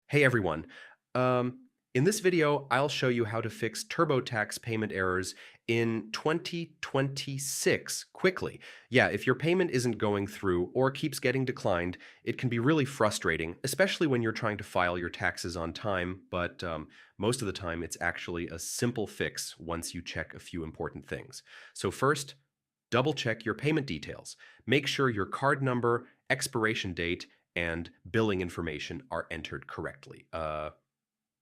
Hey everyone. In this video, I'll show you how to fix TurboTax payment errors in 2026 quickly. Yeah, if your payment isn't going through or keeps getting declined, it can be really frustrating, especially when you're trying to file your taxes on time, but most of the time it's actually a simple fix once you check a few important things. So first, double check your payment details. Make sure your card number, expiration date, and billing information are entered correctly.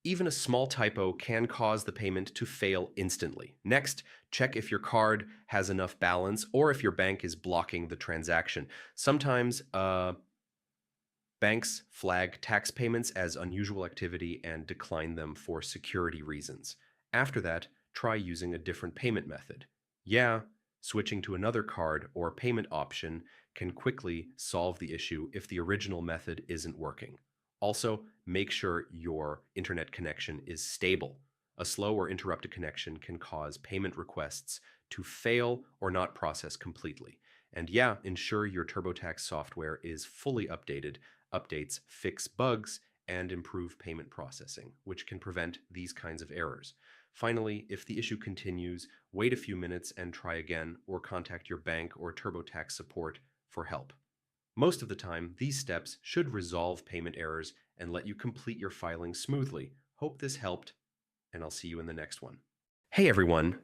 Even a small typo can cause the payment to fail instantly. Next, check if your card has enough balance or if your bank is blocking the transaction. Sometimes banks flag tax payments as unusual activity and decline them for security reasons. After that, try using a different payment method. Yeah, switching to another card or payment option can quickly solve the issue if the original method isn't working. Also, make sure your internet connection is stable. A slow or interrupted connection can cause payment requests to fail or not process completely. And yeah, ensure your TurboTax software is fully updated. Updates fix bugs and improve payment processing, which can prevent these kinds of errors. Finally, if the issue continues, wait a few minutes and try again, or contact your bank or TurboTax support for help. Most of the time, these steps should resolve payment errors and let you complete your filing smoothly. Hope this helped, and I'll see you in the next one. Hey everyone.